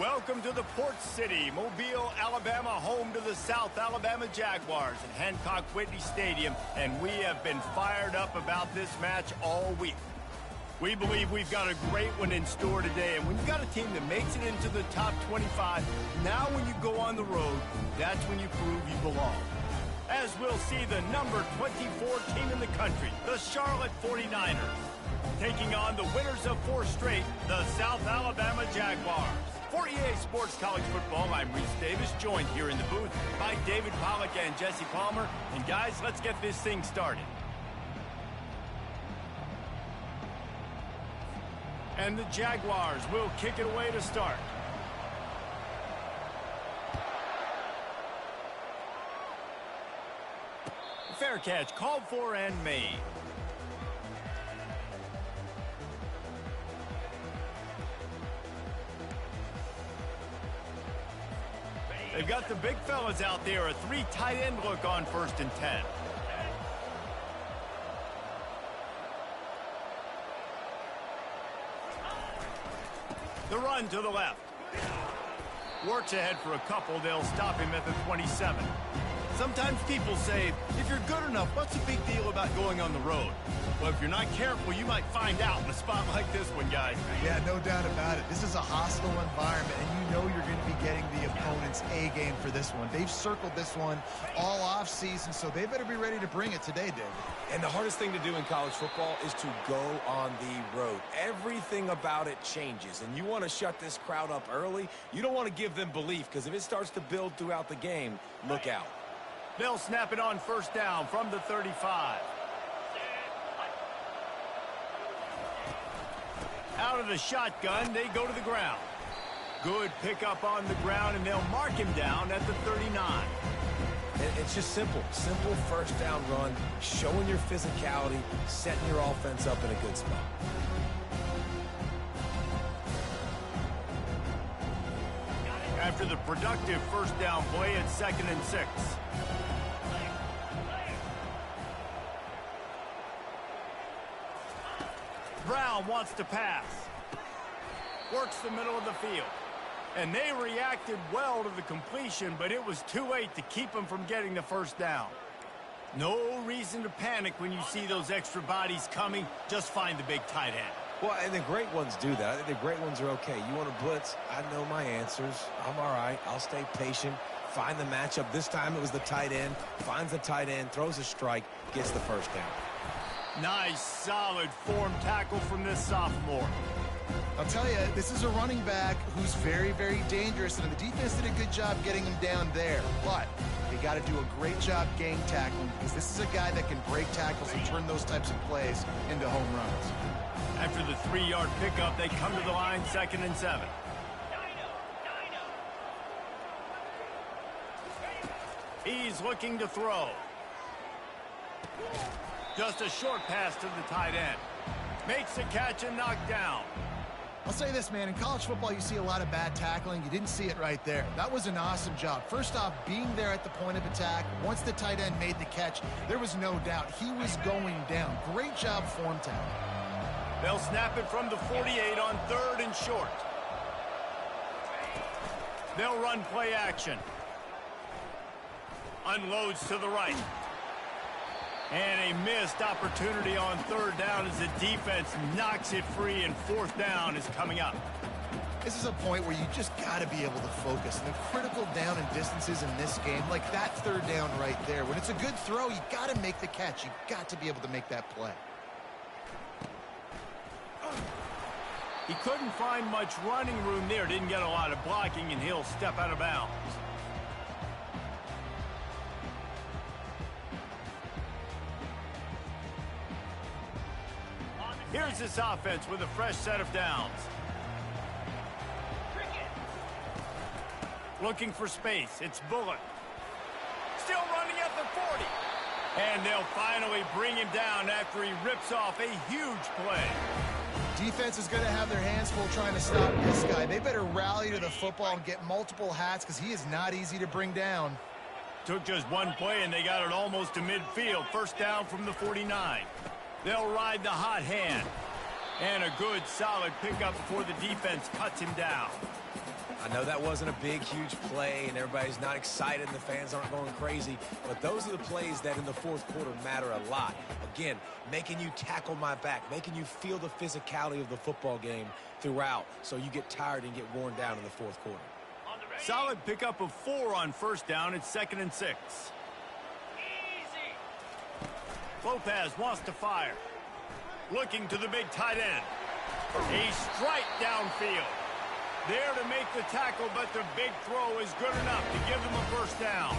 Welcome to the Port City, Mobile, Alabama, home to the South Alabama Jaguars at Hancock Whitney Stadium, and we have been fired up about this match all week. We believe we've got a great one in store today, and when you've got a team that makes it into the top 25, now when you go on the road, that's when you prove you belong. As we'll see the number 24 team in the country, the Charlotte 49ers, taking on the winners of 4 straight, the South Alabama Jaguars. For EA Sports College Football, I'm Reese Davis, joined here in the booth by David Pollack and Jesse Palmer. And guys, let's get this thing started. And the Jaguars will kick it away to start. Fair catch, called for and made. They've got the big fellas out there, a 3 tight end look on 1st and 10. The run to the left. Works ahead for a couple, they'll stop him at the 27. Sometimes people say, if you're good enough, what's the big deal about going on the road? Well, if you're not careful, you might find out in a spot like this one, guys. Yeah, no doubt about it. This is a hostile environment, and you know you're going to be getting the opponent's A game for this one. They've circled this one all off season, so they better be ready to bring it today, David. And the hardest thing to do in college football is to go on the road. Everything about it changes, and you want to shut this crowd up early. You don't want to give them belief, because if it starts to build throughout the game, look out. They'll snap it on 1st down from the 35. Out of the shotgun, they go to the ground. Good pickup on the ground, and they'll mark him down at the 39. It's just simple 1st down run, showing your physicality, setting your offense up in a good spot. After the productive 1st down play, it's 2nd and 6. Brown wants to pass. Works the middle of the field. And they reacted well to the completion, but it was too late to keep them from getting the 1st down. No reason to panic when you see those extra bodies coming. Just find the big tight end. Well, and the great ones do that. I think the great ones are okay. You want to blitz? I know my answers. I'm all right. I'll stay patient. Find the matchup. This time it was the tight end. Finds the tight end, throws a strike, gets the 1st down. Nice, solid form tackle from this sophomore. I'll tell you, this is a running back who's very, very dangerous, and the defense did a good job getting him down there. But they got to do a great job gang tackling, because this is a guy that can break tackles and turn those types of plays into home runs. After the 3-yard pickup, they come to the line, 2nd and 7. He's looking to throw. Just a short pass to the tight end. Makes the catch and knocked down. I'll say this, man. In college football, you see a lot of bad tackling. You didn't see it right there. That was an awesome job. First off, being there at the point of attack. Once the tight end made the catch, there was no doubt he was going down. Great job form tackle. They'll snap it from the 48 on 3rd and short. They'll run play action. Unloads to the right. And a missed opportunity on 3rd down as the defense knocks it free, and 4th down is coming up. This is a point where you just got to be able to focus. And the critical down and distances in this game, like that 3rd down right there, when it's a good throw, you got to make the catch. You got to be able to make that play. He couldn't find much running room there. Didn't get a lot of blocking, and he'll step out of bounds. Here's this offense with a fresh set of downs. Looking for space. It's Bullock. Still running at the 40. And they'll finally bring him down after he rips off a huge play. Defense is going to have their hands full trying to stop this guy. They better rally to the football and get multiple hats, because he is not easy to bring down. Took just one play, and they got it almost to midfield. 1st down from the 49. They'll ride the hot hand. And a good, solid pickup before the defense cuts him down. I know that wasn't a big, huge play, and everybody's not excited, and the fans aren't going crazy, but those are the plays that in the fourth quarter matter a lot. Again, making you tackle my back, making you feel the physicality of the football game throughout, so you get tired and get worn down in the fourth quarter. Solid pickup of 4 on first down. It's 2nd and 6. Lopez wants to fire. Looking to the big tight end. A strike downfield. There to make the tackle, but the big throw is good enough to give them a first down.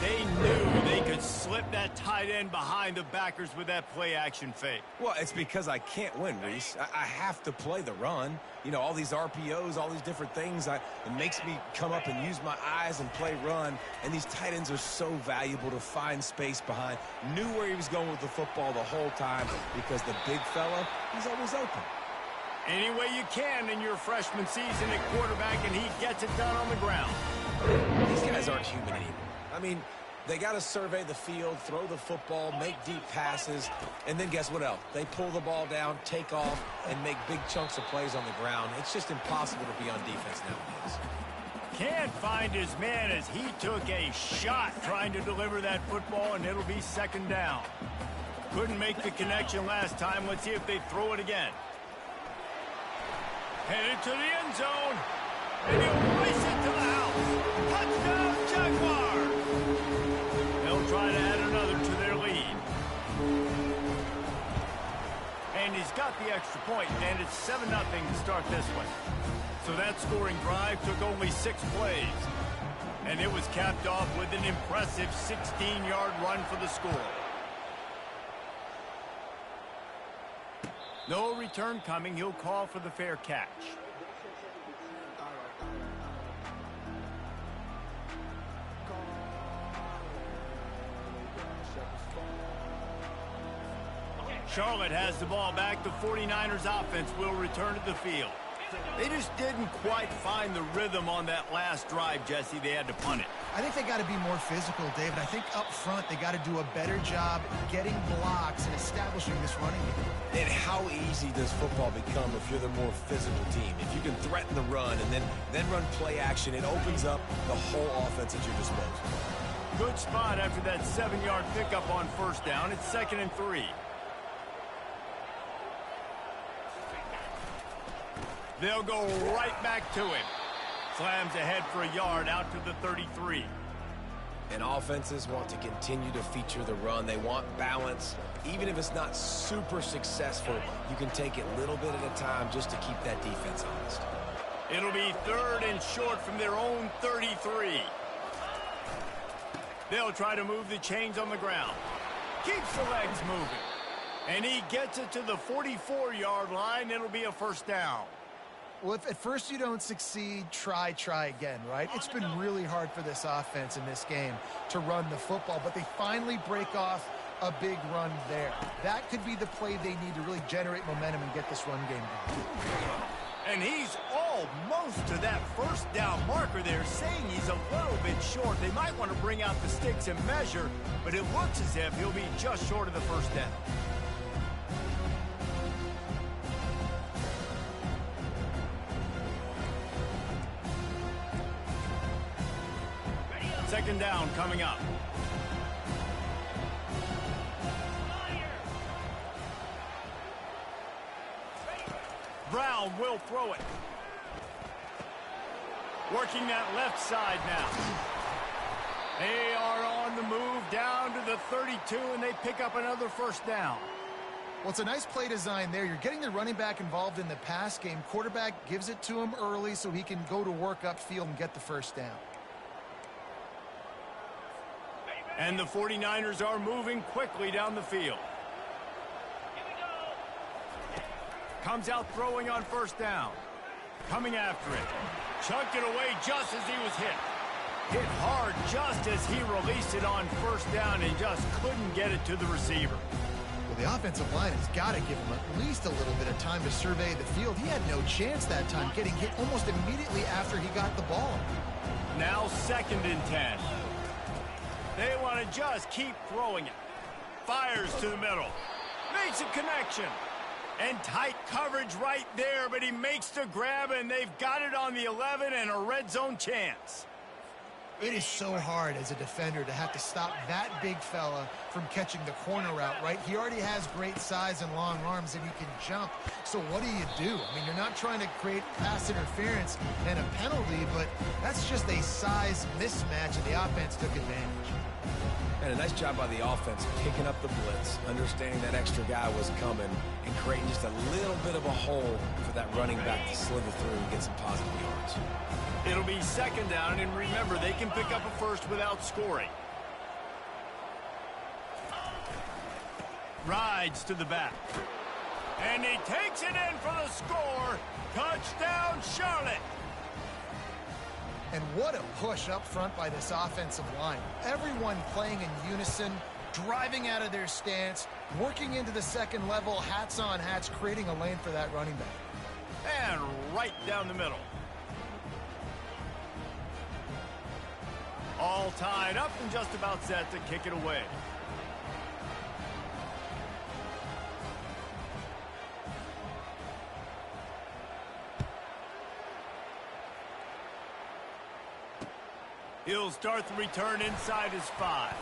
They knew they could slip that tight end behind the backers with that play-action fake. Well, it's because I can't win, Reese. I have to play the run. You know, all these RPOs, all these different things, it makes me come up and use my eyes and play run. And these tight ends are so valuable to find space behind. Knew where he was going with the football the whole time because the big fella, he's always open. Any way you can in your freshman season at quarterback, and he gets it done on the ground. These guys aren't human anymore. I mean, they got to survey the field, throw the football, make deep passes, and then guess what else? They pull the ball down, take off, and make big chunks of plays on the ground. It's just impossible to be on defense nowadays. Can't find his man as he took a shot trying to deliver that football, and it'll be 2nd down. Couldn't make the connection last time. Let's see if they throw it again. Headed to the end zone. And he'll race it to the house. Touchdown, Jaguars! They'll try to add another to their lead. And he's got the extra point, and it's 7-0 to start this one. So that scoring drive took only 6 plays. And it was capped off with an impressive 16-yard run for the score. No return coming. He'll call for the fair catch. Charlotte has the ball back. The 49ers offense will return to the field. They just didn't quite find the rhythm on that last drive, Jesse. They had to punt it. I think they got to be more physical, David. I think up front they got to do a better job getting blocks and establishing this running game. And how easy does football become if you're the more physical team? If you can threaten the run and then run play action, it opens up the whole offense at your disposal. Good spot after that 7-yard pickup on first down. It's 2nd and 3. They'll go right back to him. Slams ahead for a yard out to the 33. And offenses want to continue to feature the run. They want balance. Even if it's not super successful, you can take it a little bit at a time just to keep that defense honest. It'll be 3rd and short from their own 33. They'll try to move the chains on the ground. Keeps the legs moving. And he gets it to the 44-yard line. It'll be a first down. Well, if at first you don't succeed, try again, right? It's been really hard for this offense in this game to run the football, but they finally break off a big run there. That could be the play they need to really generate momentum and get this run game going. And he's almost to that first down marker there, saying he's a little bit short. They might want to bring out the sticks and measure, but it looks as if he'll be just short of the first down. Second down coming up. Brown will throw it. Working that left side now. They are on the move down to the 32, and they pick up another first down. Well, it's a nice play design there. You're getting the running back involved in the pass game. Quarterback gives it to him early so he can go to work upfield and get the first down. And the 49ers are moving quickly down the field. Comes out throwing on first down. Coming after it. Chucked it away just as he was hit. Hit hard just as he released it on first down and just couldn't get it to the receiver. Well, the offensive line has got to give him at least a little bit of time to survey the field. He had no chance that time, getting hit almost immediately after he got the ball. Now 2nd and 10. They want to just keep throwing it. Fires to the middle. Makes a connection. And tight coverage right there, but he makes the grab, and they've got it on the 11 and a red zone chance. It is so hard as a defender to have to stop that big fella from catching the corner route, right? He already has great size and long arms, and he can jump. So what do? I mean, you're not trying to create pass interference and a penalty, but that's just a size mismatch, and the offense took advantage. And a nice job by the offense picking up the blitz, understanding that extra guy was coming, and creating just a little bit of a hole for that running back to slither through and get some positive yards. It'll be second down, and remember, they can pick up a first without scoring. Rides to the back. And he takes it in for the score. Touchdown, Charlotte. And what a push up front by this offensive line. Everyone playing in unison, driving out of their stance, working into the second level, hats on hats, creating a lane for that running back. And right down the middle. All tied up and just about set to kick it away. He'll start the return inside his 5.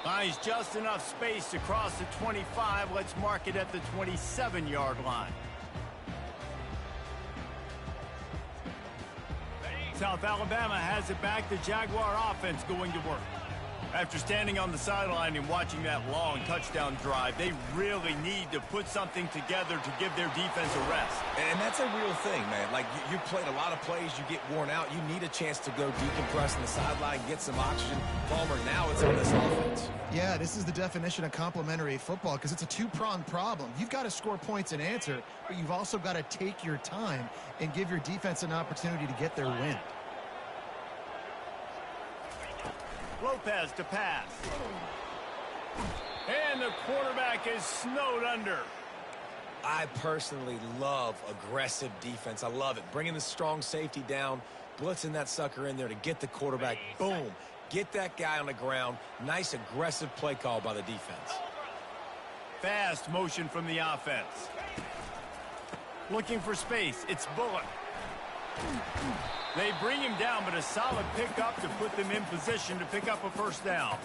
Finds just enough space to cross the 25. Let's mark it at the 27-yard line. South Alabama has it back. The Jaguar offense going to work. After standing on the sideline and watching that long touchdown drive, they really need to put something together to give their defense a rest. And that's a real thing, man. Like, you played a lot of plays, you get worn out, you need a chance to go decompress on the sideline, get some oxygen. Palmer, now it's on this offense. Yeah, this is the definition of complementary football because it's a two-pronged problem. You've got to score points and answer, but you've also got to take your time and give your defense an opportunity to get their win. Lopez to pass. And the quarterback is snowed under. I personally love aggressive defense. I love it. Bringing the strong safety down, blitzing that sucker in there to get the quarterback. Boom. Get that guy on the ground. Nice aggressive play call by the defense. Fast motion from the offense. Looking for space. It's Bullock. They bring him down, but a solid pickup to put them in position to pick up a first down.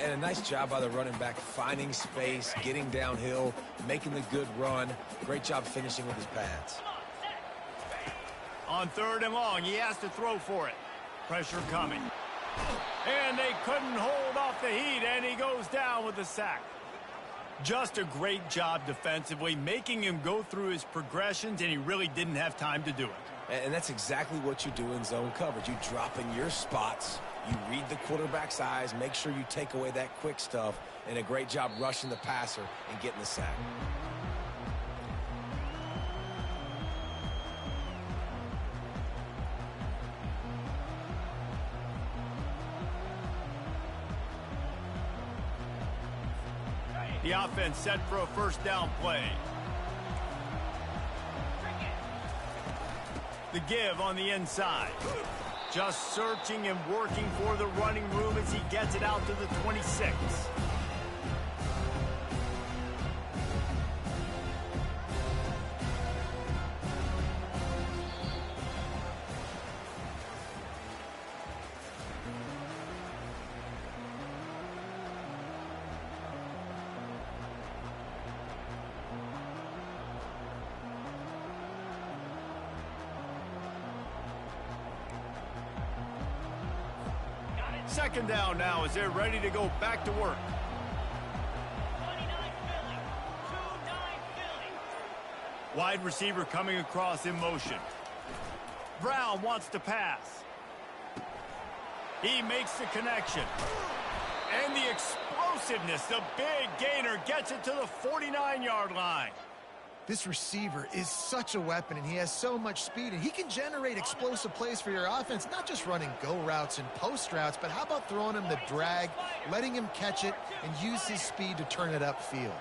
And a nice job by the running back, finding space, getting downhill, making the good run. Great job finishing with his pads. On 3rd and long, he has to throw for it. Pressure coming. And they couldn't hold off the heat, and he goes down with a sack. Just a great job defensively, making him go through his progressions, and he really didn't have time to do it. And that's exactly what you do in zone coverage. You drop in your spots, you read the quarterback's eyes, make sure you take away that quick stuff, and a great job rushing the passer and getting the sack. The offense set for a first down play. The give on the inside. Just searching and working for the running room as he gets it out to the 26. Second down now as they're ready to go back to work. Wide receiver coming across in motion. Brown wants to pass. He makes the connection. And the explosiveness, the big gainer, gets it to the 49-yard line. This receiver is such a weapon, and he has so much speed, and he can generate explosive plays for your offense, not just running go routes and post routes, but how about throwing him the drag, letting him catch it, and use his speed to turn it upfield.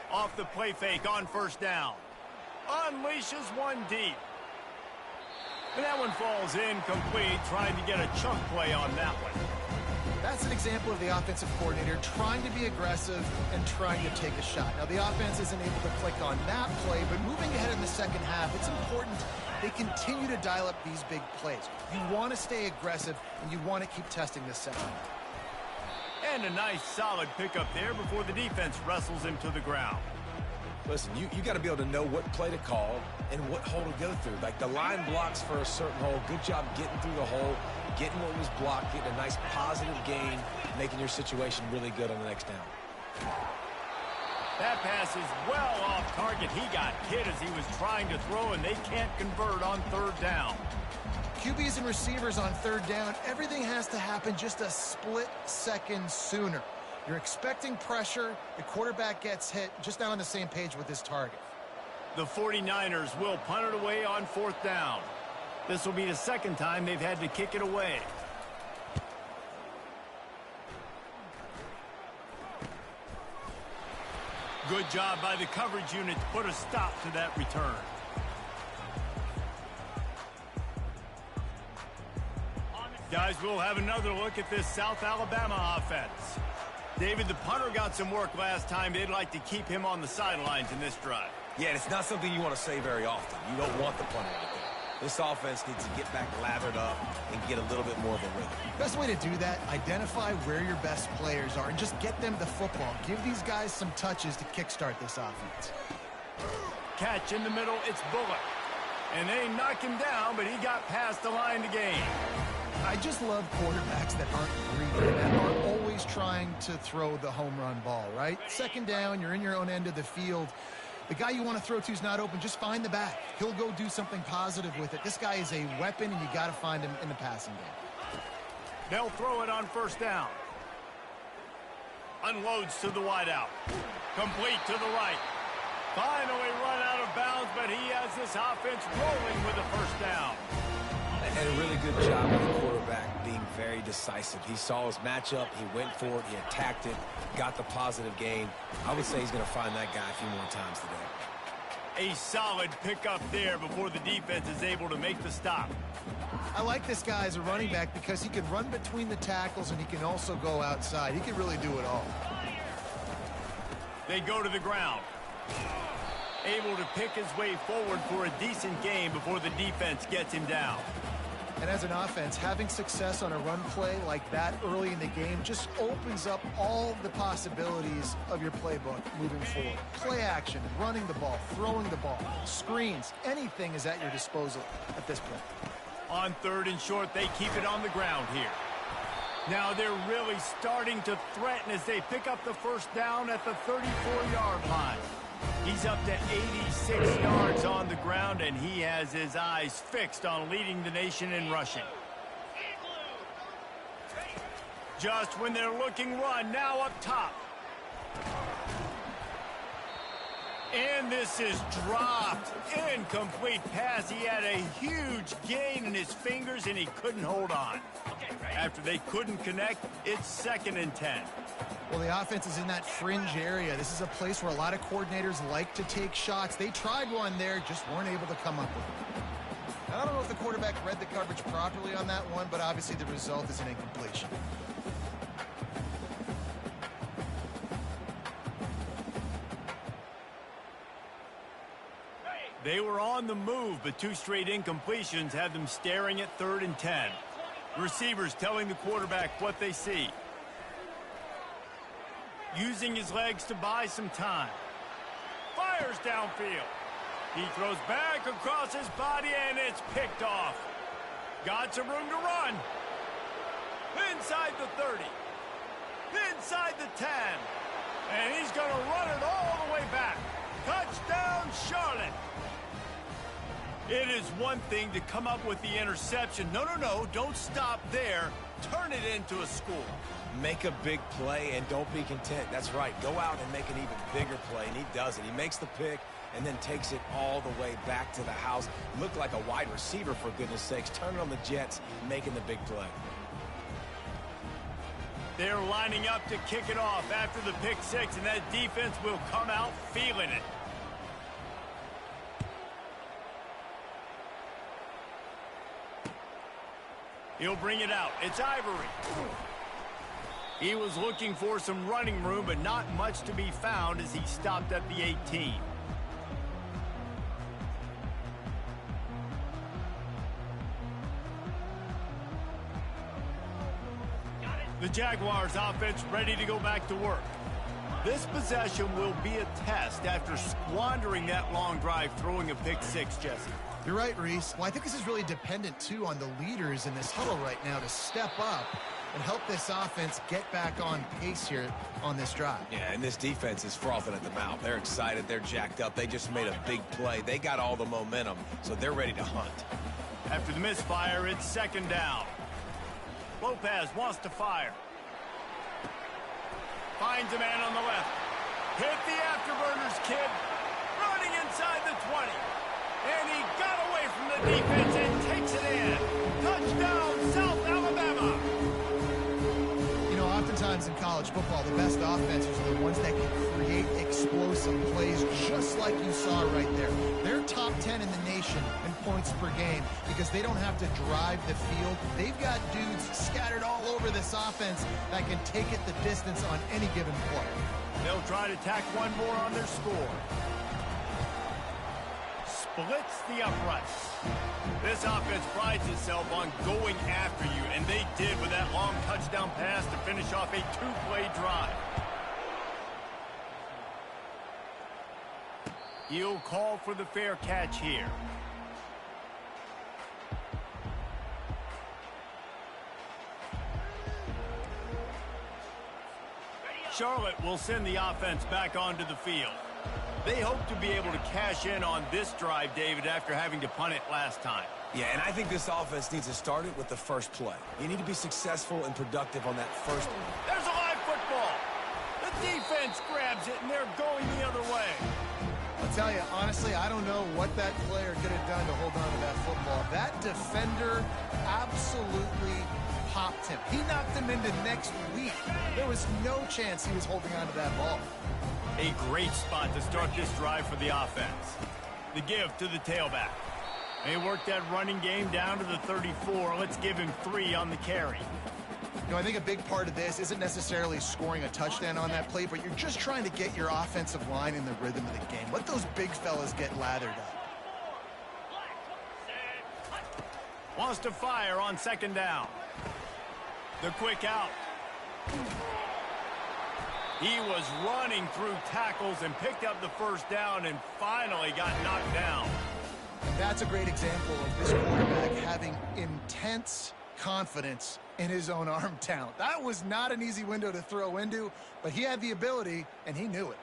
Off the play fake on first down. Unleashes one deep. And that one falls incomplete, trying to get a chunk play on that one. That's an example of the offensive coordinator trying to be aggressive and trying to take a shot. Now, the offense isn't able to click on that play, but moving ahead in the second half, it's important they continue to dial up these big plays. You want to stay aggressive, and you want to keep testing this second. And a nice, solid pickup there before the defense wrestles him to the ground. Listen, you got to be able to know what play to call and what hole to go through. Like the line blocks for a certain hole. Good job getting through the hole, getting what was blocked, getting a nice positive gain, making your situation really good on the next down. That pass is well off target. He got hit as he was trying to throw, and they can't convert on third down. QBs and receivers on third down, everything has to happen just a split second sooner. You're expecting pressure, the quarterback gets hit, just not on the same page with his target. The 49ers will punt it away on fourth down. This will be the second time they've had to kick it away. Good job by the coverage unit to put a stop to that return. Guys, we'll have another look at this South Alabama offense. David, the punter got some work last time. They'd like to keep him on the sidelines in this drive. Yeah, and it's not something you want to say very often. You don't want the punter out there. This offense needs to get back lathered up and get a little bit more of a rhythm. Best way to do that, identify where your best players are and just get them the football. Give these guys some touches to kickstart this offense. Catch in the middle, it's Bullock. And they knock him down, but he got past the line to gain. I just love quarterbacks that aren't greedy, that aren't always trying to throw the home run ball, right? Second down, you're in your own end of the field. The guy you want to throw to is not open. Just find the back. He'll go do something positive with it. This guy is a weapon, and you got to find him in the passing game. They'll throw it on first down. Unloads to the wideout. Complete to the right. Finally run out of bounds, but he has this offense rolling with a first down. And a really good job of the quarterback being very decisive. He saw his matchup, he went for it, he attacked it, got the positive gain. I would say he's going to find that guy a few more times today. A solid pickup there before the defense is able to make the stop. I like this guy as a running back because he can run between the tackles and he can also go outside. He can really do it all. They go to the ground. Able to pick his way forward for a decent gain before the defense gets him down. And as an offense, having success on a run play like that early in the game just opens up all the possibilities of your playbook moving forward. Play action, running the ball, throwing the ball, screens, anything is at your disposal at this point. On third and short, they keep it on the ground here. Now they're really starting to threaten as they pick up the first down at the 34-yard line. He's up to 86 yards on the ground, and he has his eyes fixed on leading the nation in rushing. Just when they're looking run, now up top. And this is dropped. Incomplete pass. He had a huge gain in his fingers, and he couldn't hold on. After they couldn't connect, it's 2nd and 10. Well, the offense is in that fringe area. This is a place where a lot of coordinators like to take shots. They tried one there, just weren't able to come up with it. Now, I don't know if the quarterback read the coverage properly on that one, but obviously the result is an incompletion. They were on the move, but 2 straight incompletions had them staring at 3rd and 10. Receivers telling the quarterback what they see. Using his legs to buy some time. Fires downfield. He throws back across his body, and it's picked off. Got some room to run. Inside the 30. Inside the 10. And he's going to run it all the way back. Touchdown, Charlotte. It is one thing to come up with the interception. No, don't stop there. Turn it into a score. Make a big play and don't be content. That's right. Go out and make an even bigger play, and he does it. He makes the pick and then takes it all the way back to the house. Looked like a wide receiver, for goodness sakes. Turning on the Jets, making the big play. They're lining up to kick it off after the pick six, and that defense will come out feeling it. He'll bring it out. It's Ivory. He was looking for some running room, but not much to be found as he stopped at the 18. The Jaguars offense ready to go back to work. This possession will be a test after squandering that long drive, throwing a pick six, Jesse. You're right, Reese. Well, I think this is really dependent, too, on the leaders in this huddle right now to step up and help this offense get back on pace here on this drive. Yeah, and this defense is frothing at the mouth. They're excited. They're jacked up. They just made a big play. They got all the momentum, so they're ready to hunt. After the misfire, it's second down. Lopez wants to fire. Finds a man on the left. Hit the afterburners, kid. Running inside the 20. And he got away from the defense and takes it in. Touchdown, South Alabama. You know, oftentimes in college football, the best offenses are the ones that can create explosive plays, just like you saw right there. They're top 10 in the nation in points per game because they don't have to drive the field. They've got dudes scattered all over this offense that can take it the distance on any given play. They'll try to tack one more on their score. Splits the uprights. This offense prides itself on going after you, and they did with that long touchdown pass to finish off a two-play drive. He'll call for the fair catch here. Charlotte will send the offense back onto the field. They hope to be able to cash in on this drive, David, after having to punt it last time. Yeah, and I think this offense needs to start it with the first play. You need to be successful and productive on that first one. There's a live football. The defense grabs it, and they're going the other way. I'll tell you, honestly, I don't know what that player could have done to hold on to that football. That defender absolutely popped him. He knocked him into next week. There was no chance he was holding on to that ball. A great spot to start this drive for the offense. The give to the tailback. They work that running game down to the 34. Let's give him 3 on the carry. You know, I think a big part of this isn't necessarily scoring a touchdown on that play, but you're just trying to get your offensive line in the rhythm of the game. Let those big fellas get lathered up. Wants to fire on second down. The quick out. He was running through tackles and picked up the first down and finally got knocked down. That's a great example of this quarterback having intense confidence in his own arm talent. That was not an easy window to throw into, but he had the ability, and he knew it.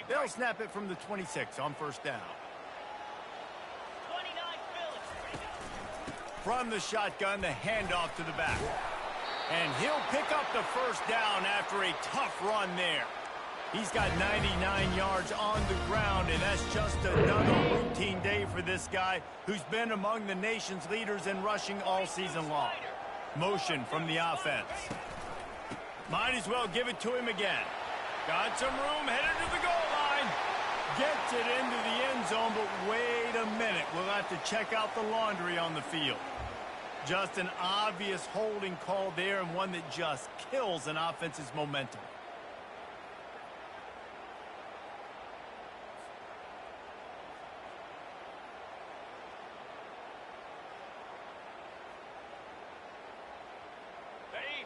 They'll snap it from the 26 on first down. From the shotgun, the handoff to the back. And he'll pick up the first down after a tough run there. He's got 99 yards on the ground, and that's just another routine day for this guy who's been among the nation's leaders in rushing all season long. Motion from the offense. Might as well give it to him again. Got some room, headed to the goal line. Gets it into the end zone, but wait a minute. We'll have to check out the laundry on the field. Just an obvious holding call there, and one that just kills an offense's momentum.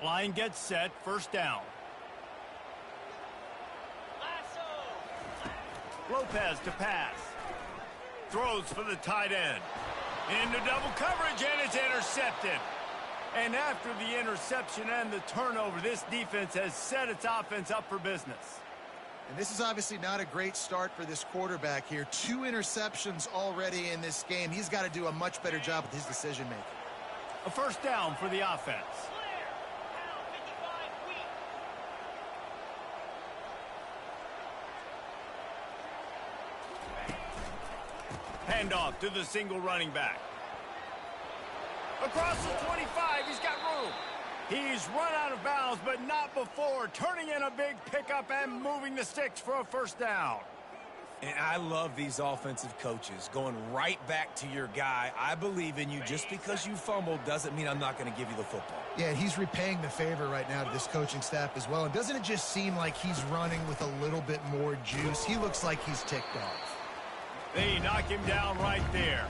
Line gets set, first down. Lopez to pass. Throws for the tight end. Into double coverage, and it's intercepted. And after the interception and the turnover, this defense has set its offense up for business. And this is obviously not a great start for this quarterback here. 2 interceptions already in this game. He's got to do a much better job with his decision-making. A first down for the offense. Handoff to the single running back. Across the 25, he's got room. He's run out of bounds, but not before turning in a big pickup and moving the sticks for a first down. And I love these offensive coaches going right back to your guy. I believe in you. Just because you fumbled doesn't mean I'm not going to give you the football. Yeah, and he's repaying the favor right now to this coaching staff as well. And doesn't it just seem like he's running with a little bit more juice? He looks like he's ticked off. They knock him down right there.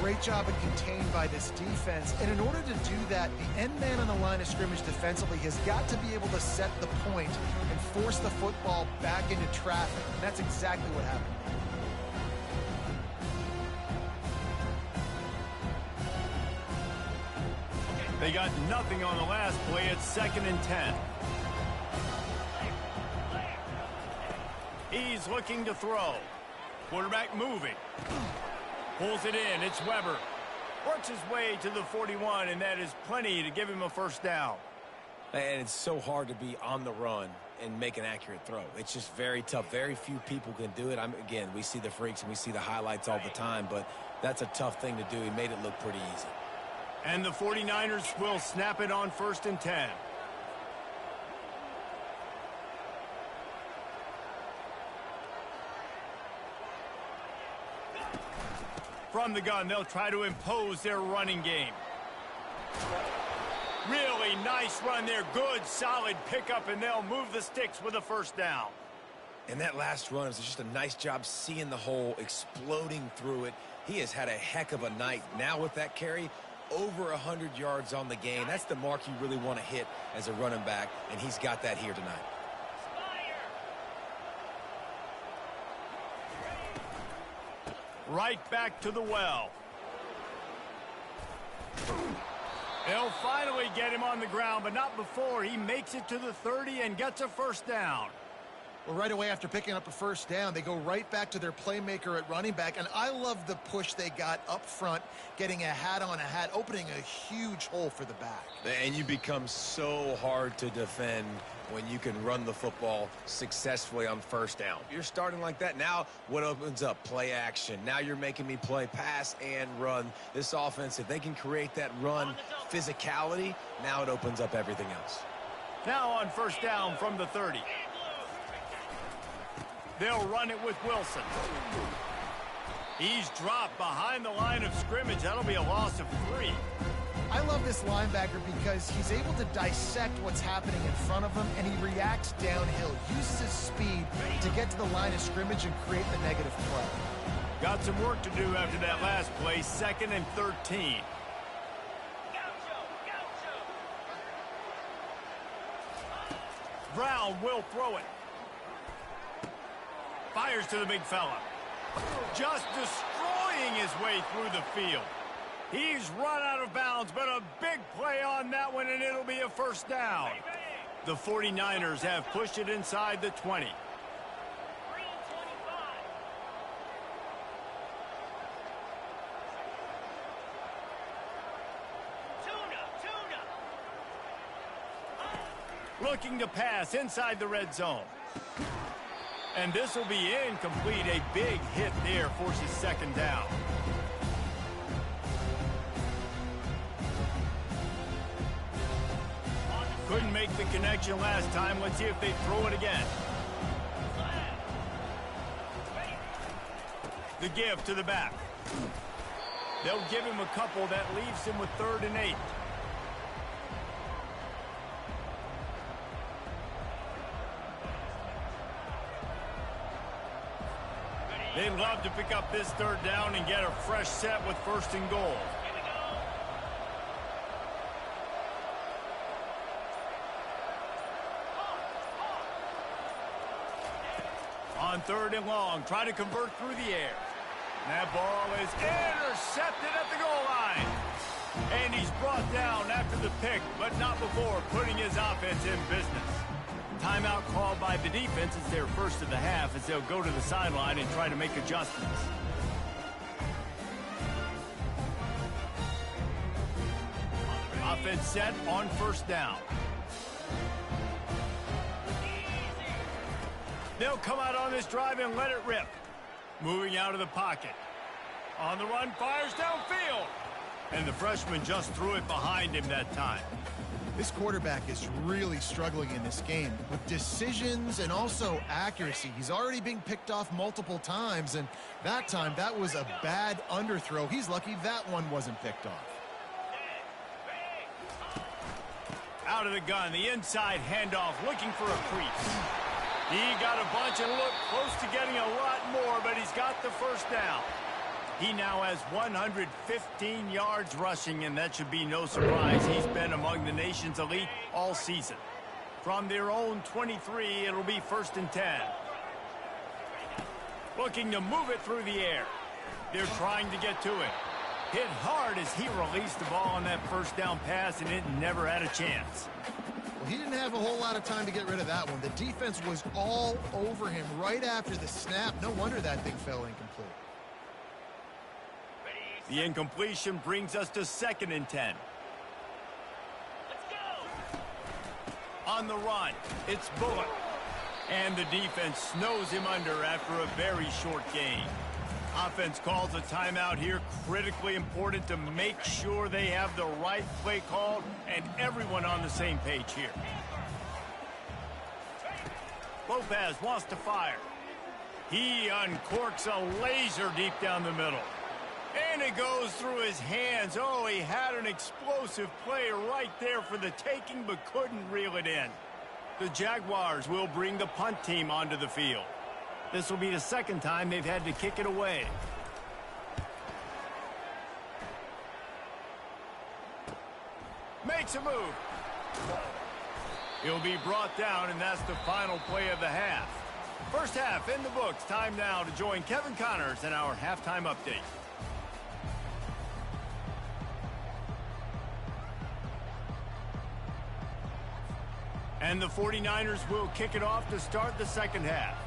Great job of contained by this defense. And in order to do that, the end man on the line of scrimmage defensively has got to be able to set the point and force the football back into traffic. And that's exactly what happened. They got nothing on the last play. It's 2nd and 10. He's looking to throw. Quarterback moving. Pulls it in. It's Weber. Works his way to the 41, and that is plenty to give him a first down. And it's so hard to be on the run and make an accurate throw. It's just very tough. Very few people can do it. Again, we see the freaks and we see the highlights all the time, but that's a tough thing to do. He made it look pretty easy. And the 49ers will snap it on 1st and 10. From the gun, they'll try to impose their running game. Really nice run there. Good, solid pickup, and they'll move the sticks with a first down. And that last run is just a nice job seeing the hole, exploding through it. He has had a heck of a night. Now with that carry, over 100 yards on the game. That's the mark you really want to hit as a running back, and he's got that here tonight. Right back to the well. They'll finally get him on the ground, but not before he makes it to the 30 and gets a first down. Well, right away after picking up a first down, they go right back to their playmaker at running back. And I love the push they got up front, getting a hat on a hat, opening a huge hole for the back. And you become so hard to defend when you can run the football successfully on first down. You're starting like that. Now what opens up? Play action. Now you're making me play pass and run. This offense, if they can create that run physicality, now it opens up everything else. Now on first down from the 30. They'll run it with Wilson. He's dropped behind the line of scrimmage. That'll be a loss of 3. I love this linebacker because he's able to dissect what's happening in front of him, and he reacts downhill, uses his speed to get to the line of scrimmage and create the negative play. Got some work to do after that last play. 2nd and 13. Brown will throw it. Fires to the big fella. Just destroying his way through the field. He's run out of bounds, but a big play on that one, and it'll be a first down. The 49ers have pushed it inside the 20. Looking to pass inside the red zone. And this will be incomplete. A big hit there forces 2nd down. Couldn't make the connection last time. Let's see if they throw it again. The give to the back. They'll give him a couple. That leaves him with 3rd and 8. They'd love to pick up this 3rd down and get a fresh set with 1st and goal. On 3rd and long, try to convert through the air. That ball is intercepted at the goal line. And he's brought down after the pick, but not before putting his offense in business. Timeout called by the defense. It's their first of the half as they'll go to the sideline and try to make adjustments. Offense set on 1st down. They'll come out on this drive and let it rip. Moving out of the pocket. On the run, fires downfield. And the freshman just threw it behind him that time. This quarterback is really struggling in this game with decisions and also accuracy. He's already being picked off multiple times, and that time, that was a bad underthrow. He's lucky that one wasn't picked off. Out of the gun, the inside handoff, looking for a crease. He got a bunch and looked close to getting a lot more, but he's got the first down. He now has 115 yards rushing, and that should be no surprise. He's been among the nation's elite all season. From their own 23, it'll be 1st and 10. Looking to move it through the air. They're trying to get to it. Hit hard as he released the ball on that first down pass, and it never had a chance. Well, he didn't have a whole lot of time to get rid of that one. The defense was all over him right after the snap. No wonder that thing fell incomplete. The incompletion brings us to 2nd and 10. Let's go. On the run, it's Bullock. And the defense snows him under after a very short gain. Offense calls a timeout here. Critically important to make sure they have the right play called and everyone on the same page here. Lopez wants to fire. He uncorks a laser deep down the middle. And it goes through his hands. Oh, he had an explosive play right there for the taking, but couldn't reel it in. The Jaguars will bring the punt team onto the field. This will be the 2nd time they've had to kick it away. Makes a move. He'll be brought down, and that's the final play of the half. First half in the books. Time now to join Kevin Connors in our halftime update. And the 49ers will kick it off to start the 2nd half.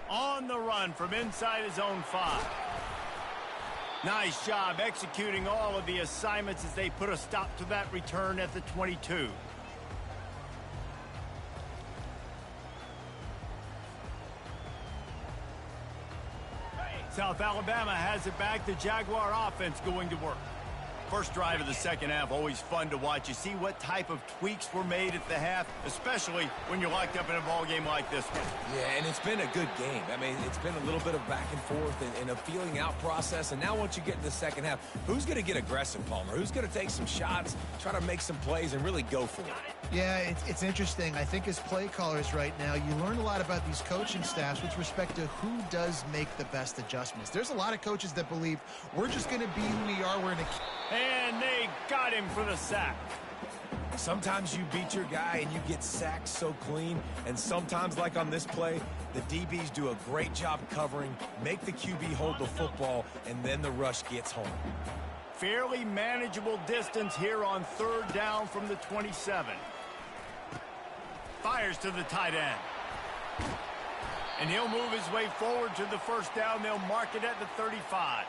On the run from inside his own 5. Nice job executing all of the assignments as they put a stop to that return at the 22. South Alabama has it back. The Jaguar offense going to work. First drive of the 2nd half, always fun to watch. You see what type of tweaks were made at the half, especially when you're locked up in a ball game like this one. Yeah, and it's been a good game. I mean, it's been a little bit of back and forth and a feeling out process. And now once you get in the 2nd half, who's going to get aggressive, Palmer? Who's going to take some shots, try to make some plays, and really go for it? Yeah, it's interesting. I think as play callers right now, you learn a lot about these coaching staffs with respect to who does make the best adjustments. There's a lot of coaches that believe we're just going to be who we are. We're going to... And they got him for the sack. Sometimes you beat your guy and you get sacked so clean, and sometimes, like on this play, the DBs do a great job covering, make the QB hold the football, and then the rush gets home. Fairly manageable distance here on 3rd down from the 27. Fires to the tight end. And he'll move his way forward to the 1st down. They'll mark it at the 35.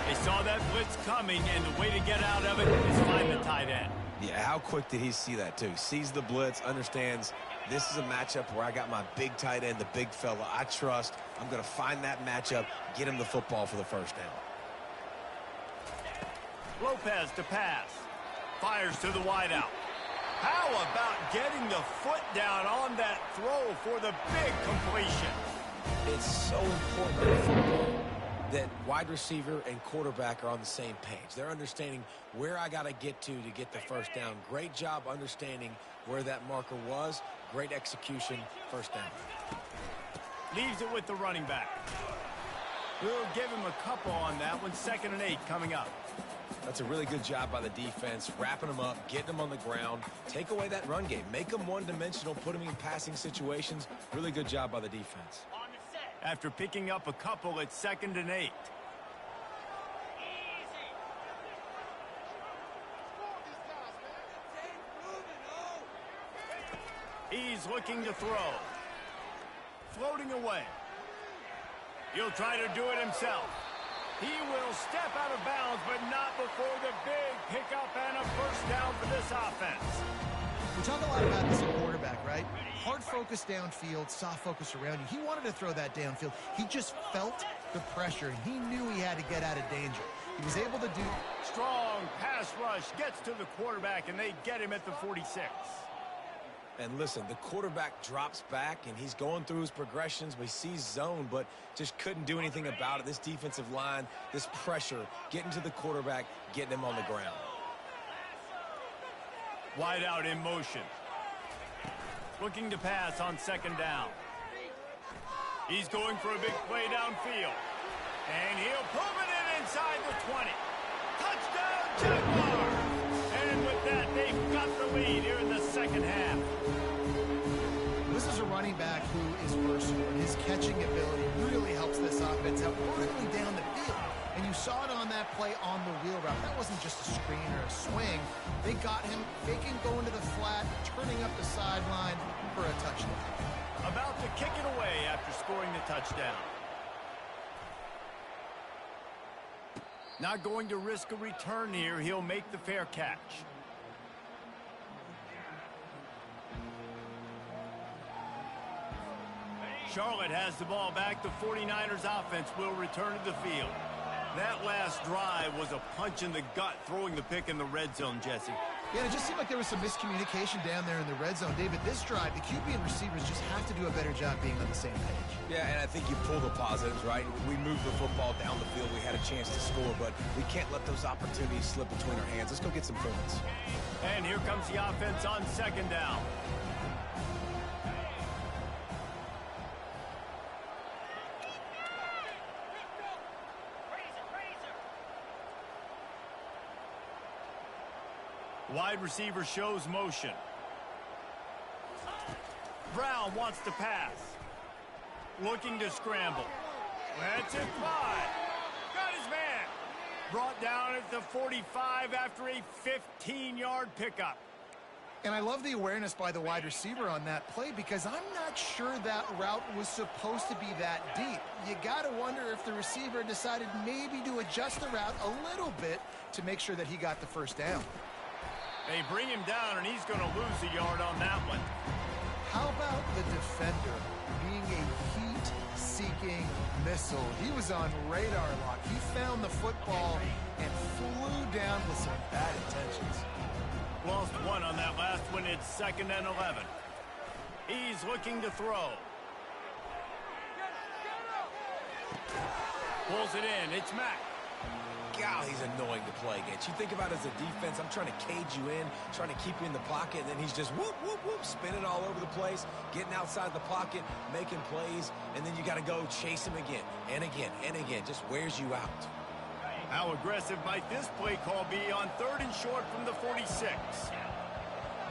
They saw that blitz coming, and the way to get out of it is find the tight end. Yeah, how quick did he see that, too? Sees the blitz, understands this is a matchup where I got my big tight end, the big fella I trust. I'm going to find that matchup, get him the football for the 1st down. Lopez to pass. Fires to the wideout. How about getting the foot down on that throw for the big completion? It's so important in football that wide receiver and quarterback are on the same page. They're understanding where I got to get to get the 1st down. Great job understanding where that marker was. Great execution, 1st down. Leaves it with the running back. We'll give him a couple on that one. 2nd and 8 coming up. That's a really good job by the defense, wrapping them up, getting them on the ground. Take away that run game. Make them one-dimensional, put them in passing situations. Really good job by the defense. After picking up a couple, it's 2nd and 8. He's looking to throw. Floating away. He'll try to do it himself. He will step out of bounds, but not before the big pickup and a 1st down for this offense. We talk a lot about this at quarterback, right? right? Hard focus downfield, soft focus around you. He wanted to throw that downfield. He just felt the pressure, and he knew he had to get out of danger. He was able to do... Strong pass rush gets to the quarterback, and they get him at the 46. And listen, the quarterback drops back, and he's going through his progressions. We see zone, but just couldn't do anything about it. This defensive line, this pressure, getting to the quarterback, getting him on the ground. Wide out in motion. Looking to pass on second down. He's going for a big play downfield. And he'll pump it in inside the 20. Touchdown, Jaguars! And with that, they've got the lead here in the second half. This is a running back who is versatile, and his catching ability really helps this offense out vertically down the field. And you saw it on that play on the wheel route. That wasn't just a screen or a swing. They got him faking going to the flat, turning up the sideline for a touchdown. About to kick it away after scoring the touchdown. Not going to risk a return here. He'll make the fair catch. Charlotte has the ball back. The 49ers offense will return to the field. That last drive was a punch in the gut, throwing the pick in the red zone, Jesse. Yeah, it just seemed like there was some miscommunication down there in the red zone. David, this drive, the QB and receivers just have to do a better job being on the same page. Yeah, and I think you pull the positives, right? We moved the football down the field. We had a chance to score, but we can't let those opportunities slip between our hands. Let's go get some points. And here comes the offense on second down. Wide receiver shows motion. Brown wants to pass. Looking to scramble. That's it, 5. Got his man. Brought down at the 45 after a 15-yard pickup. And I love the awareness by the wide receiver on that play because I'm not sure that route was supposed to be that deep. You got to wonder if the receiver decided maybe to adjust the route a little bit to make sure that he got the first down. They bring him down, and he's going to lose a yard on that one. How about the defender being a heat-seeking missile? He was on radar lock. He found the football and flew down with some bad intentions. Lost one on that last one. It's 2nd and 11. He's looking to throw. Pulls it in. It's Mack. God, he's annoying to play against. You think about it as a defense, I'm trying to cage you in, trying to keep you in the pocket, and then he's just whoop, whoop, whoop, spinning all over the place, getting outside the pocket, making plays, and then you got to go chase him again and again and again. Just wears you out. How aggressive might this play call be on 3rd and short from the 46?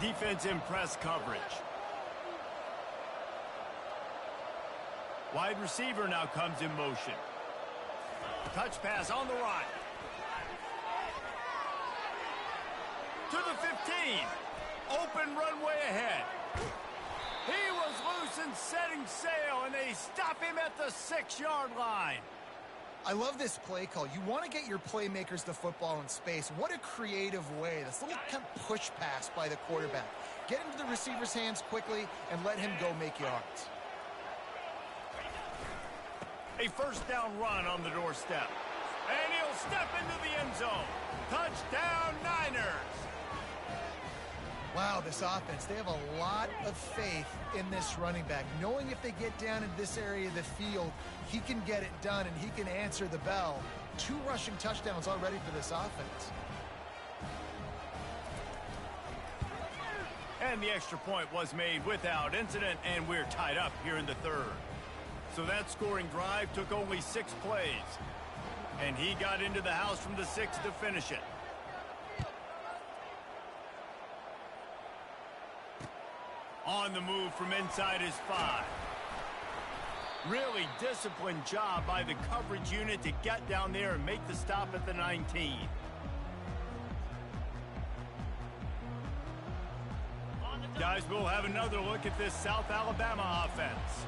Defense in press coverage. Wide receiver now comes in motion. Touch pass on the right. To the 15. Open runway ahead. He was loose and setting sail, and they stop him at the 6-yard line. I love this play call. You want to get your playmakers the football in space. What a creative way. This little kind of push pass by the quarterback. Get into the receiver's hands quickly and let him go make yards. A first down run on the doorstep. And he'll step into the end zone. Touchdown, Niners. Wow, this offense, they have a lot of faith in this running back. Knowing if they get down in this area of the field, he can get it done and he can answer the bell. 2 rushing touchdowns already for this offense. And the extra point was made without incident, and we're tied up here in the 3rd. So that scoring drive took only 6 plays. And he got into the house from the 6 to finish it. On the move from inside his 5. Really disciplined job by the coverage unit to get down there and make the stop at the 19. Guys, we'll have another look at this South Alabama offense.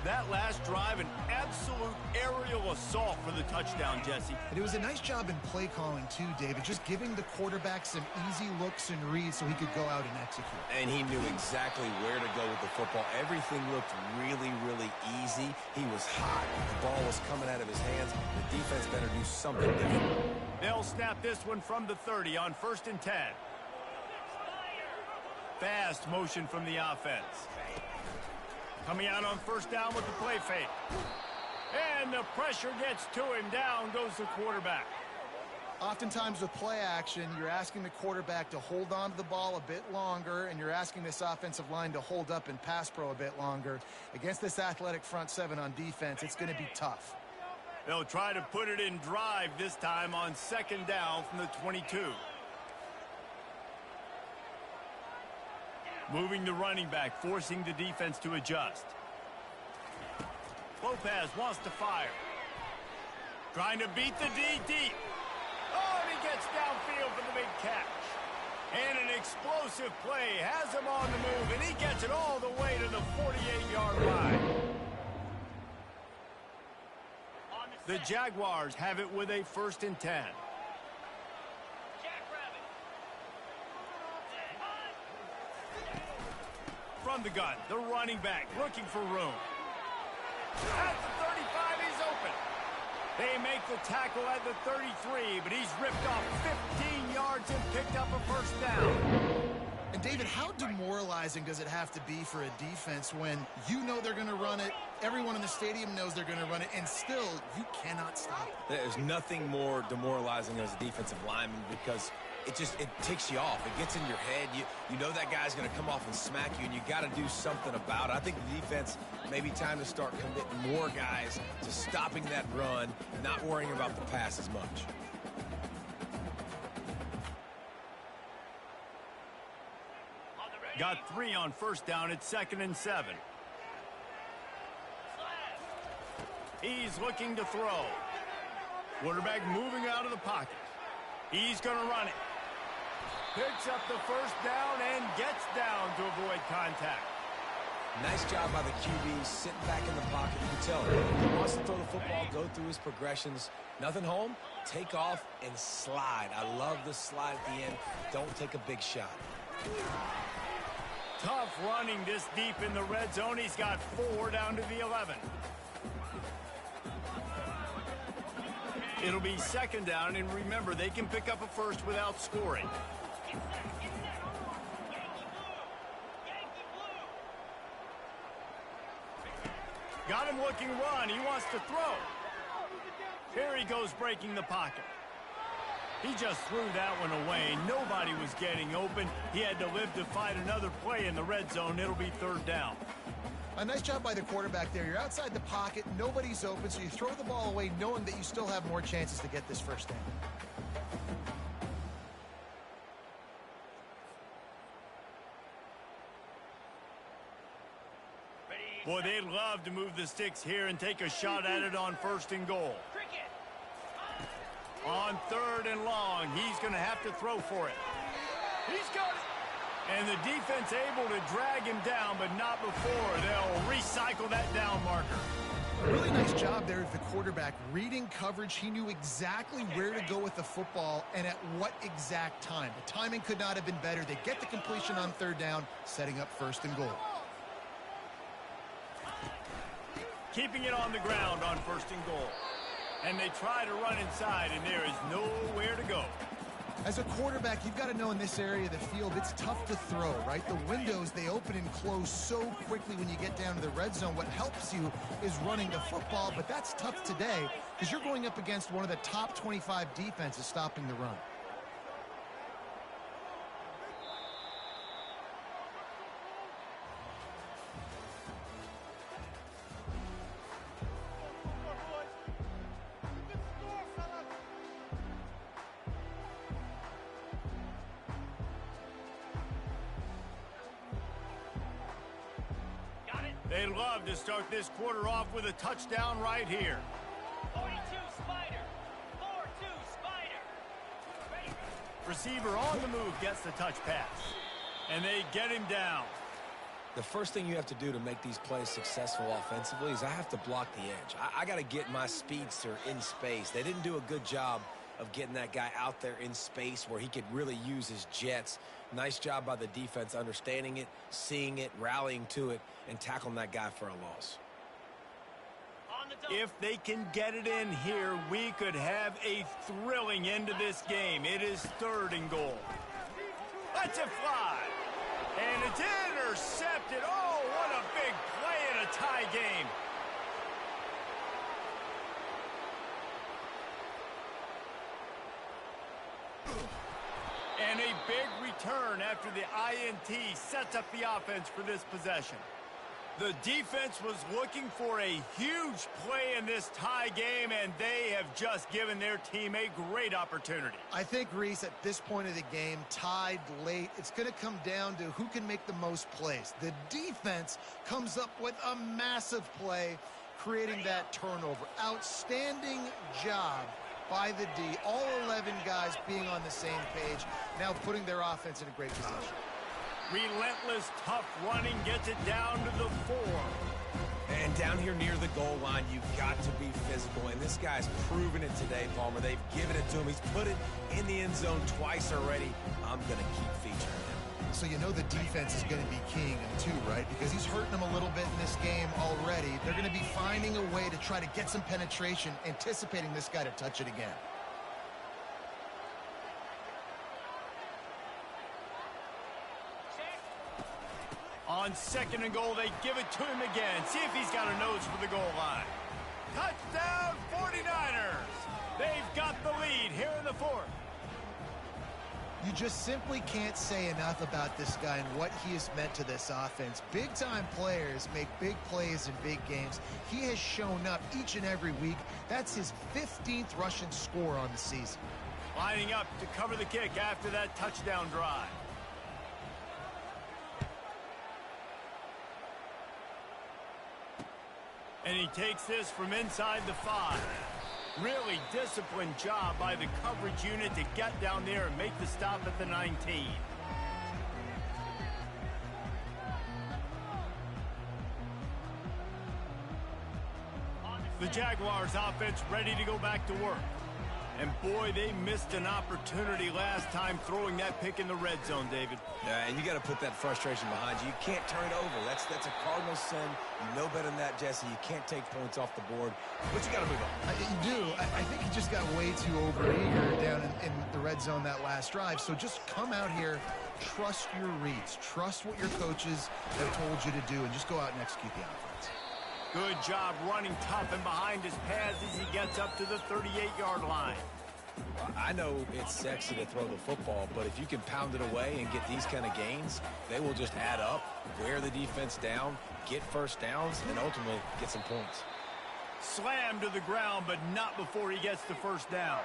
That last drive, an absolute aerial assault for the touchdown, Jesse. And it was a nice job in play calling, too, David, just giving the quarterback some easy looks and reads so he could go out and execute. And he knew exactly where to go with the football. Everything looked really, really easy. He was hot. The ball was coming out of his hands. The defense better do something different. They'll snap this one from the 30 on 1st and 10. Fast motion from the offense. Coming out on 1st down with the play fake. And the pressure gets to him. Down goes the quarterback. Oftentimes with play action, you're asking the quarterback to hold on to the ball a bit longer, and you're asking this offensive line to hold up in pass pro a bit longer. Against this athletic front seven on defense, it's going to be tough. They'll try to put it in drive this time on 2nd down from the 22. Moving the running back, forcing the defense to adjust. Lopez wants to fire. Trying to beat the D deep. Oh, and he gets downfield for the big catch. And an explosive play has him on the move, and he gets it all the way to the 48-yard line. The Jaguars have it with a 1st and 10. From the gun, the running back looking for room. At the 35, he's open. They make the tackle at the 33, but he's ripped off 15 yards and picked up a 1st down. And David, how demoralizing does it have to be for a defense when you know they're going to run it, everyone in the stadium knows they're going to run it, and still you cannot stop it? There's nothing more demoralizing as a defensive lineman because it ticks you off. It gets in your head. You know that guy's going to come off and smack you, and you got to do something about it. I think the defense may be time to start committing more guys to stopping that run, not worrying about the pass as much. Got 3 on 1st down at 2nd and 7. He's looking to throw. Quarterback moving out of the pocket. He's going to run it. Picks up the 1st down and gets down to avoid contact. Nice job by the QB, sitting back in the pocket. You can tell he wants to throw the football, go through his progressions. Nothing home, take off and slide. I love the slide at the end. Don't take a big shot. Tough running this deep in the red zone. He's got 4 down to the 11. It'll be 2nd down, and remember, they can pick up a 1st without scoring. Got him looking run. He wants to throw. Here he goes breaking the pocket. He just threw that one away. Nobody was getting open. He had to live to fight another play in the red zone. It'll be 3rd down. A nice job by the quarterback there. You're outside the pocket. Nobody's open, so you throw the ball away knowing that you still have more chances to get this 1st down. Boy, they'd love to move the sticks here and take a shot at it on 1st and goal. On 3rd and long, he's going to have to throw for it. He's got it. And the defense able to drag him down, but not before. They'll recycle that down marker. Really nice job there of the quarterback. Reading coverage, he knew exactly where to go with the football and at what exact time. The timing could not have been better. They get the completion on 3rd down, setting up 1st and goal. Keeping it on the ground on 1st and goal. And they try to run inside, and there is nowhere to go. As a quarterback, you've got to know in this area of the field, it's tough to throw, right? The windows, they open and close so quickly when you get down to the red zone. What helps you is running the football, but that's tough today because you're going up against one of the top 25 defenses stopping the run. They'd love to start this quarter off with a touchdown right here. 42 Spider. 4-2 Spider. Receiver on the move gets the touch pass. And they get him down. The first thing you have to do to make these plays successful offensively is I have to block the edge. I got to get my speedster in space. They didn't do a good job of getting that guy out there in space where he could really use his jets. Nice job by the defense understanding it, seeing it, rallying to it, and tackling that guy for a loss. If they can get it in here, we could have a thrilling end to this game. It is 3rd and goal. Let's it fly. And it's intercepted. Oh, what a big play in a tie game. And a big return after the INT sets up the offense for this possession. The defense was looking for a huge play in this tie game, and they have just given their team a great opportunity. I think, Reese, at this point of the game, tied late, it's going to come down to who can make the most plays. The defense comes up with a massive play, creating that turnover. Outstanding job by the D. All 11 guys being on the same page, now putting their offense in a great position. Relentless, tough running gets it down to the 4. And down here near the goal line, you've got to be physical. And this guy's proven it today, Palmer. They've given it to him. He's put it in the end zone twice already. I'm going to keep featuring him. So you know the defense is going to be keying him too, right? Because he's hurting them a little bit in this game already. They're going to be finding a way to try to get some penetration, anticipating this guy to touch it again. On 2nd and goal, they give it to him again. See if he's got a nose for the goal line. Touchdown, 49ers. They've got the lead here in the 4th. You just simply can't say enough about this guy and what he has meant to this offense. Big-time players make big plays in big games. He has shown up each and every week. That's his 15th rushing score on the season. Lining up to cover the kick after that touchdown drive. And he takes this from inside the 5. Really disciplined job by the coverage unit to get down there and make the stop at the 19. The Jaguars offense ready to go back to work. And boy, they missed an opportunity last time throwing that pick in the red zone, David. And you got to put that frustration behind you. You can't turn it over. That's a cardinal sin. You know better than that, Jesse. You can't take points off the board. But you got to move on. You do. I think he just got way too overeager down in the red zone that last drive. So just come out here, trust your reads, trust what your coaches have told you to do, and just go out and execute the offense. Good job running tough and behind his pads as he gets up to the 38-yard line. I know it's sexy to throw the football, but if you can pound it away and get these kind of gains, they will just add up, wear the defense down, get first downs, and ultimately get some points. Slammed to the ground, but not before he gets the first down.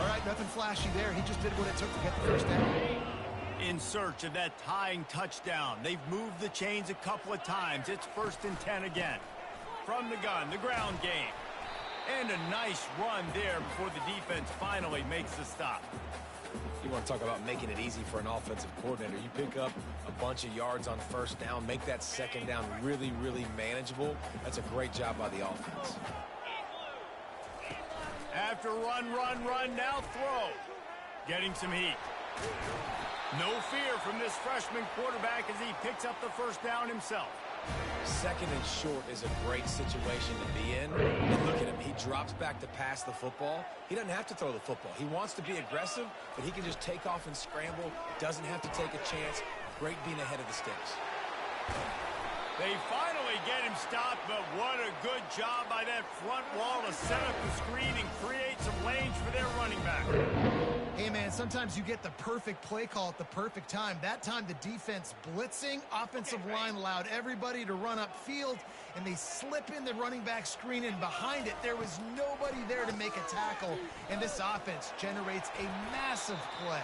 All right, nothing flashy there. He just did what it took to get the first down. In search of that tying touchdown. They've moved the chains a couple of times. It's 1st and 10 again. From the gun, the ground game. And a nice run there before the defense finally makes the stop. You want to talk about making it easy for an offensive coordinator. You pick up a bunch of yards on first down, make that second down really, really manageable. That's a great job by the offense. After run, now throw. Getting some heat. No fear from this freshman quarterback as he picks up the first down himself. 2nd and short is a great situation to be in. And look at him. He drops back to pass the football. He doesn't have to throw the football. He wants to be aggressive, but he can just take off and scramble. Doesn't have to take a chance. Great being ahead of the sticks. They finally get him stopped, but what a good job by that front wall to set up the screen and create some lanes for their running back. Hey, man, sometimes you get the perfect play call at the perfect time. That time, the defense blitzing, offensive line allowed everybody to run upfield, and they slip in the running back screen, and behind it, there was nobody there to make a tackle, and this offense generates a massive play.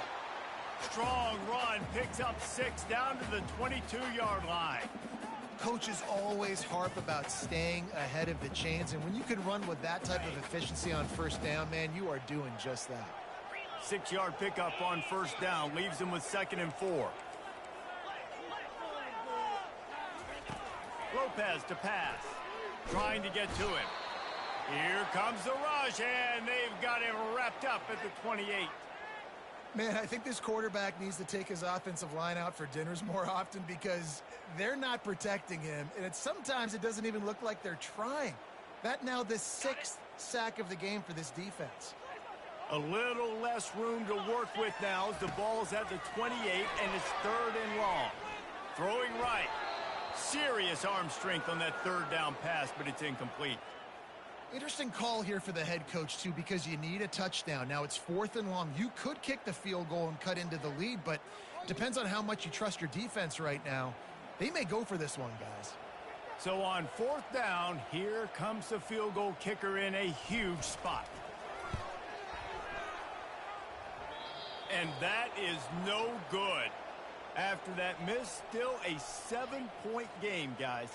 Strong run, picks up 6 down to the 22-yard line. Coaches always harp about staying ahead of the chains, and when you can run with that type of efficiency on first down, man, you are doing just that. 6-yard pickup on first down leaves him with 2nd and 4. Lopez to pass. Trying to get to him. Here comes the rush, and they've got him wrapped up at the 28. Man, I think this quarterback needs to take his offensive line out for dinners more often because they're not protecting him, and sometimes it doesn't even look like they're trying. That now the 6th sack of the game for this defense. A little less room to work with now as the ball's at the 28, and it's 3rd and long. Throwing right. Serious arm strength on that 3rd down pass, but it's incomplete. Interesting call here for the head coach, too, because you need a touchdown. Now it's 4th and long. You could kick the field goal and cut into the lead, but depends on how much you trust your defense right now. They may go for this one, guys. So on 4th down, here comes the field goal kicker in a huge spot. And that is no good. After that miss, still a 7-point game, guys.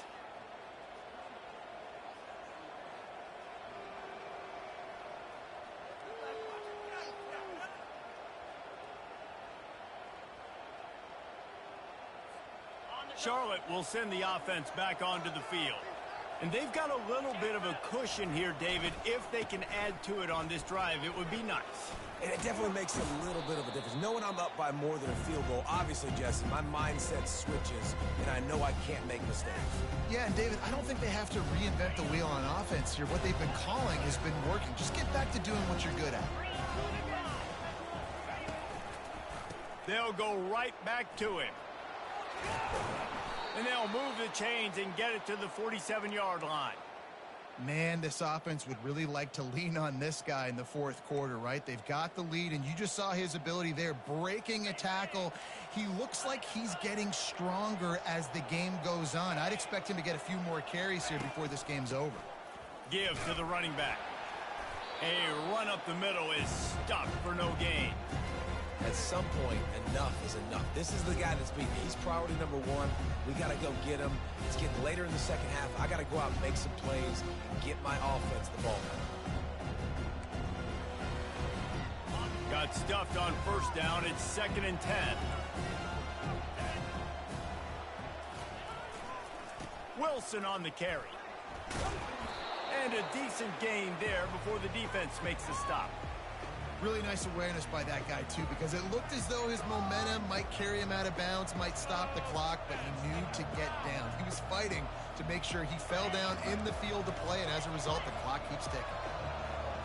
Charlotte will send the offense back onto the field. And they've got a little bit of a cushion here, David. If they can add to it on this drive, it would be nice. And it definitely makes a little bit of a difference. Knowing I'm up by more than a field goal, obviously, Jesse, my mindset switches, and I know I can't make mistakes. Yeah, and David, I don't think they have to reinvent the wheel on offense here. What they've been calling has been working. Just get back to doing what you're good at. They'll go right back to him. And they'll move the chains and get it to the 47-yard line. Man, this offense would really like to lean on this guy in the 4th quarter, right? They've got the lead, and you just saw his ability there, breaking a tackle. He looks like he's getting stronger as the game goes on. I'd expect him to get a few more carries here before this game's over. Give to the running back. A run up the middle is stuck for no gain. At some point, enough is enough. This is the guy that's beating me. He's priority number 1. We got to go get him. It's getting later in the second half. I got to go out and make some plays and get my offense the ball. Got stuffed on 1st down. It's 2nd and 10. Wilson on the carry. And a decent gain there before the defense makes the stop. Really nice awareness by that guy, too, because it looked as though his momentum might carry him out of bounds, might stop the clock, but he knew to get down. He was fighting to make sure he fell down in the field to play, and as a result, the clock keeps ticking.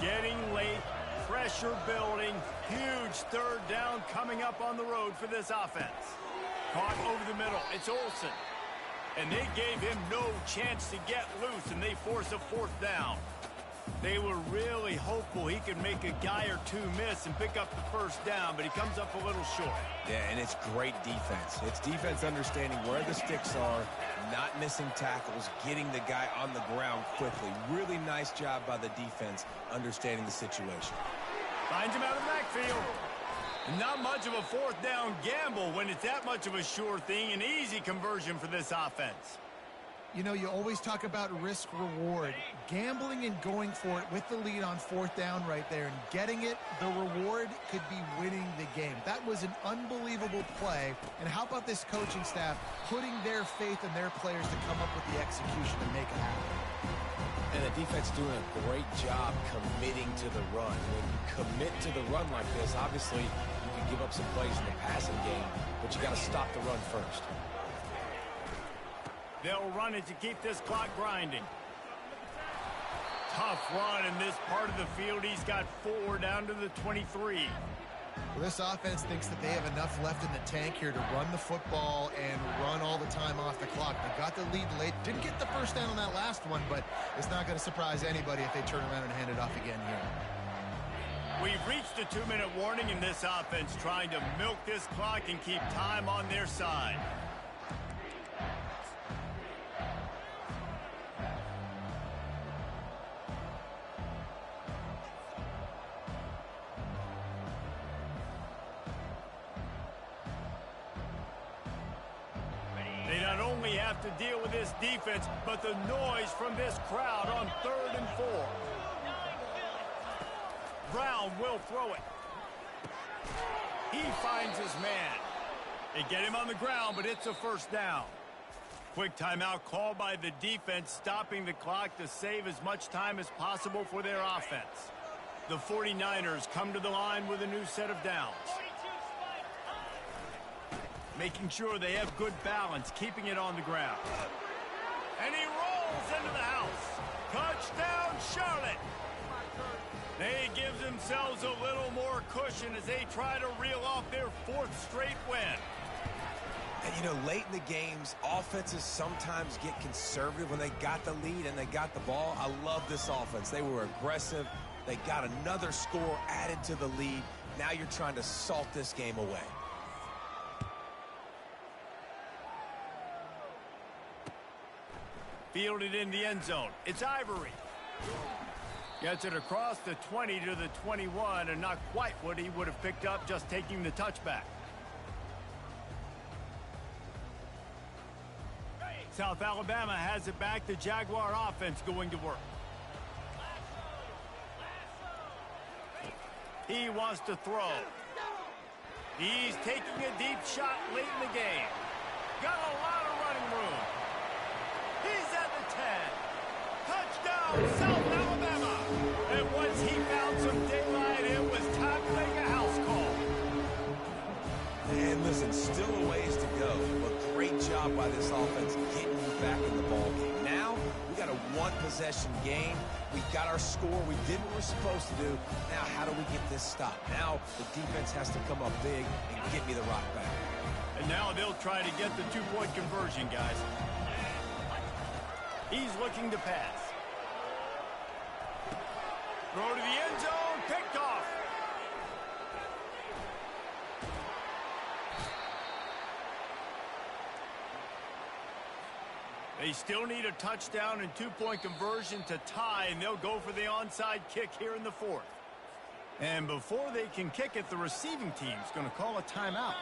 Getting late, pressure building, huge 3rd down coming up on the road for this offense. Caught over the middle, it's Olsen. And they gave him no chance to get loose, and they force a 4th down. They were really hopeful he could make a guy or two miss and pick up the 1st down, but he comes up a little short. Yeah, and it's great defense. It's defense understanding where the sticks are, not missing tackles, getting the guy on the ground quickly. Really nice job by the defense understanding the situation. Finds him out of the backfield. Not much of a 4th down gamble when it's that much of a sure thing, an easy conversion for this offense. You know, you always talk about risk-reward. Gambling and going for it with the lead on 4th down right there and getting it, the reward could be winning the game. That was an unbelievable play. And how about this coaching staff putting their faith in their players to come up with the execution and make it happen? And the defense doing a great job committing to the run. When you commit to the run like this, obviously you can give up some plays in the passing game, but you got to stop the run first. They'll run it to keep this clock grinding. Tough run in this part of the field. He's got 4 down to the 23. Well, this offense thinks that they have enough left in the tank here to run the football and run all the time off the clock. They got the lead late. Didn't get the 1st down on that last one, but it's not going to surprise anybody if they turn around and hand it off again here. We've reached the 2-minute warning in this offense, trying to milk this clock and keep time on their side. They not only have to deal with this defense, but the noise from this crowd on 3rd and 4. Brown will throw it. He finds his man. They get him on the ground, but it's a 1st down. Quick timeout called by the defense, stopping the clock to save as much time as possible for their offense. The 49ers come to the line with a new set of downs. 42 Spider. Making sure they have good balance, keeping it on the ground. And he rolls into the house. Touchdown, Charlotte. They give themselves a little more cushion as they try to reel off their 4th straight win. And, you know, late in the games, offenses sometimes get conservative when they got the lead and they got the ball. I love this offense. They were aggressive. They got another score added to the lead. Now you're trying to salt this game away. Fielded in the end zone. It's Ivory. Gets it across the 20 to the 21, and not quite what he would have picked up just taking the touchback. South Alabama has it back. The Jaguar offense going to work. He wants to throw. He's taking a deep shot late in the game. Got a lot of running room. He's at the 10. Touchdown, South Alabama. And once he found some daylight, it was time to make a house call. And listen, still a ways to go, but great job by this offense getting you back in the ball game. Now, we got a one-possession game. We got our score. We did what we're supposed to do. Now, how do we get this stopped? Now, the defense has to come up big and get me the rock back. And now they'll try to get the two-point conversion, guys. He's looking to pass. Throw to the end zone, picked off. They still need a touchdown and two-point conversion to tie, and they'll go for the onside kick here in the 4th. And before they can kick it, the receiving team's going to call a timeout.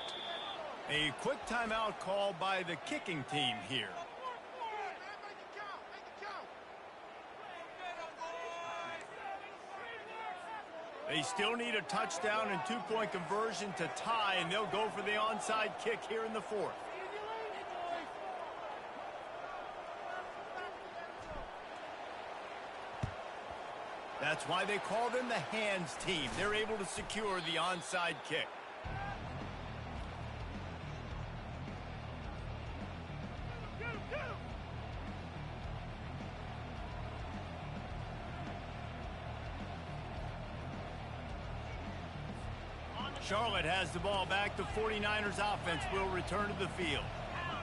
A quick timeout call by the kicking team here. They still need a touchdown and two-point conversion to tie, and they'll go for the onside kick here in the 4th. That's why they call them the hands team. They're able to secure the onside kick. Charlotte has the ball back. The 49ers offense will return to the field.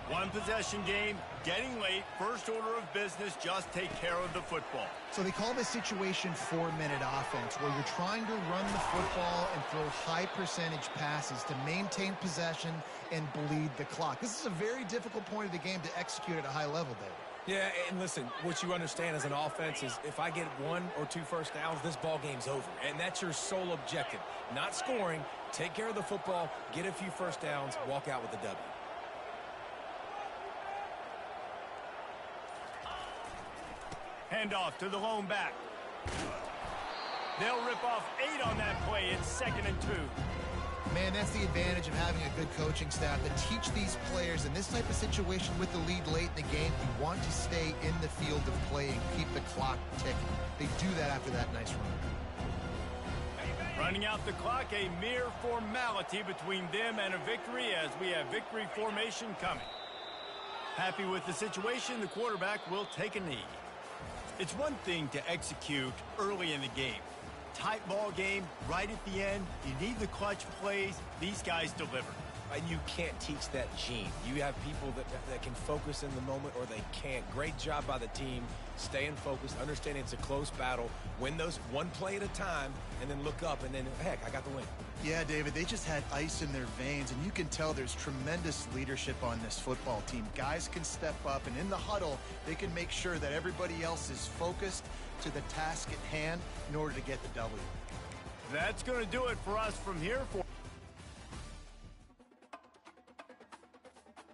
One possession game, getting late, first order of business, just take care of the football. So they call this situation 4-minute offense, where you're trying to run the football and throw high percentage passes to maintain possession and bleed the clock. This is a very difficult point of the game to execute at a high level, David. Yeah, and listen, what you understand as an offense is if I get 1 or 2 first downs, this ball game's over. And that's your sole objective. Not scoring, take care of the football, get a few first downs, walk out with a W. Handoff to the lone back. They'll rip off 8 on that play. It's 2nd and 2. Man, that's the advantage of having a good coaching staff that teach these players in this type of situation with the lead late in the game. You want to stay in the field of play and keep the clock ticking. They do that after that nice run. Running out the clock, a mere formality between them and a victory as we have victory formation coming. Happy with the situation, the quarterback will take a knee. It's one thing to execute early in the game. Tight ball game, right at the end. You need the clutch plays. These guys deliver. And you can't teach that gene. You have people that can focus in the moment or they can't. Great job by the team, staying focused, understanding it's a close battle, win those one play at a time, and then look up, and then, heck, I got the win. Yeah, David, they just had ice in their veins, and you can tell there's tremendous leadership on this football team. Guys can step up, and in the huddle, they can make sure that everybody else is focused to the task at hand in order to get the W. That's going to do it for us from here.